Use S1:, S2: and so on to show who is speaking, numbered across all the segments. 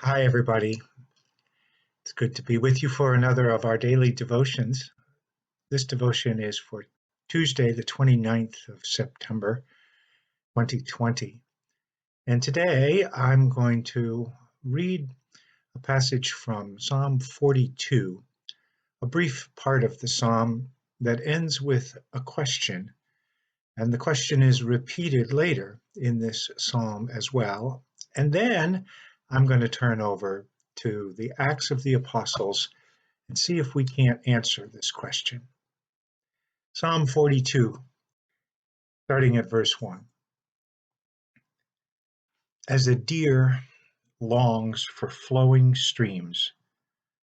S1: Hi, everybody. It's good to be with you for another of our daily devotions. This devotion is for Tuesday, the 29th of September, 2020. And today I'm going to read a passage from Psalm 42, a brief part of the psalm that ends with a question. And the question is repeated later in this psalm as well. And then I'm going to turn over to the Acts of the Apostles and see if we can't answer this question. Psalm 42, starting at verse 1. As a deer longs for flowing streams,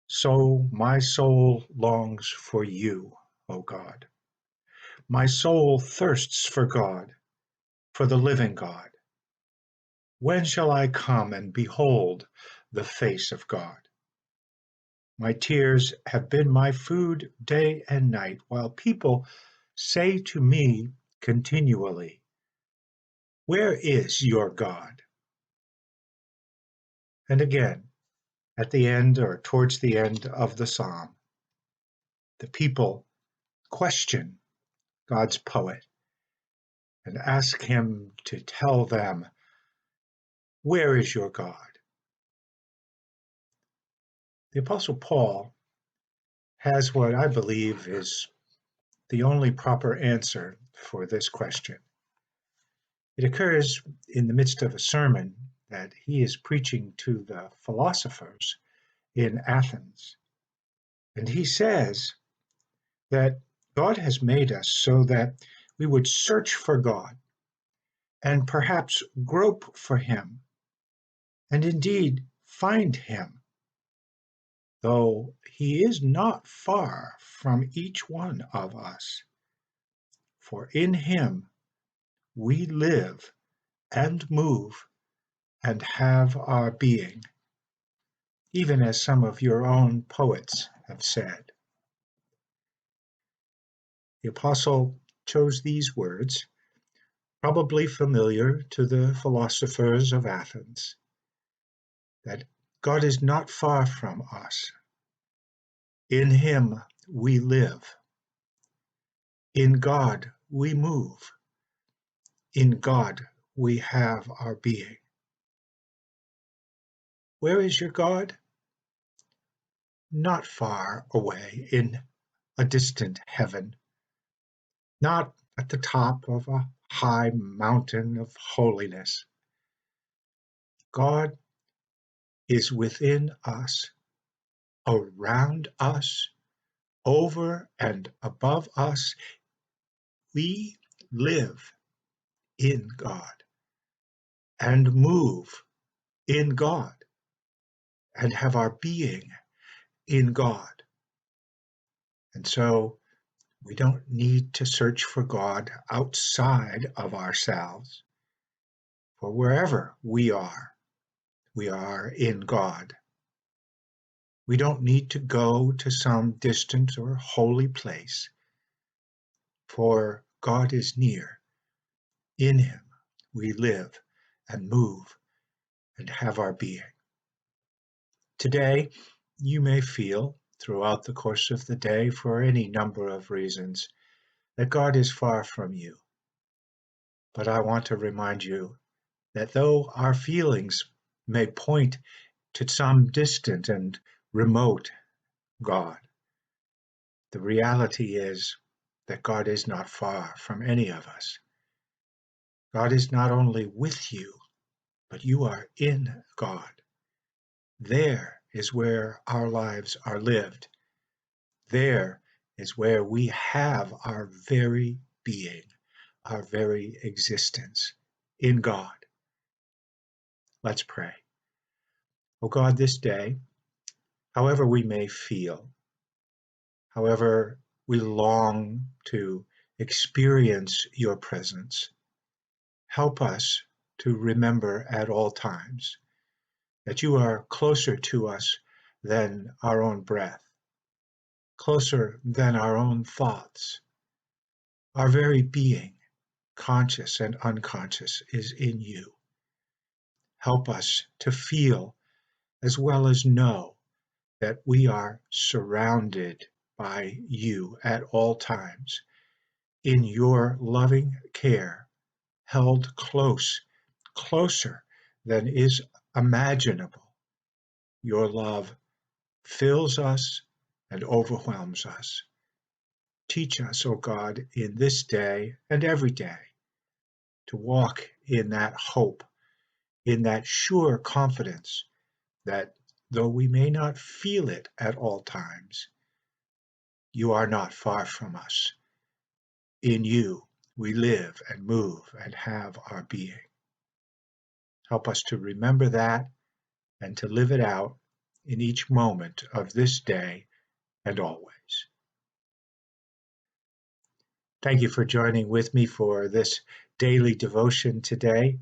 S1: so my soul longs for you, O God. My soul thirsts for God, for the living God. When shall I come and behold the face of God? My tears have been my food day and night, while people say to me continually, "Where is your God?" And again, at the end or towards the end of the psalm, the people question God's poet and ask him to tell them, "Where is your God?" The Apostle Paul has what I believe is the only proper answer for this question. It occurs in the midst of a sermon that he is preaching to the philosophers in Athens. And he says that God has made us so that we would search for God and perhaps grope for him and indeed find him, though he is not far from each one of us. For in him we live and move and have our being, even as some of your own poets have said. The apostle chose these words, probably familiar to the philosophers of Athens, that God is not far from us. In him we live. In God we move. In God we have our being. Where is your God? Not far away in a distant heaven, not at the top of a high mountain of holiness. God is within us, around us, over and above us. We live in God and move in God and have our being in God. And so we don't need to search for God outside of ourselves. For wherever we are in God. We don't need to go to some distant or holy place, for God is near. In him we live and move and have our being. Today, you may feel throughout the course of the day, for any number of reasons, that God is far from you. But I want to remind you that though our feelings may point to some distant and remote God, the reality is that God is not far from any of us. God is not only with you, but you are in God. There is where our lives are lived. There is where we have our very being, our very existence in God. Let's pray. Oh God, this day, however we may feel, however we long to experience your presence, help us to remember at all times that you are closer to us than our own breath, closer than our own thoughts. Our very being, conscious and unconscious, is in you. Help us to feel as well as know that we are surrounded by you at all times in your loving care, held close, closer than is imaginable. Your love fills us and overwhelms us. Teach us, O God, in this day and every day to walk in that hope, in that sure confidence that though we may not feel it at all times, you are not far from us. In you we live and move and have our being. Help us to remember that and to live it out in each moment of this day and always. Thank you for joining with me for this daily devotion today.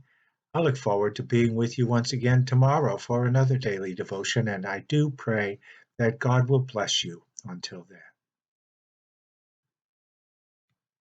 S1: I look forward to being with you once again tomorrow for another daily devotion, and I do pray that God will bless you until then.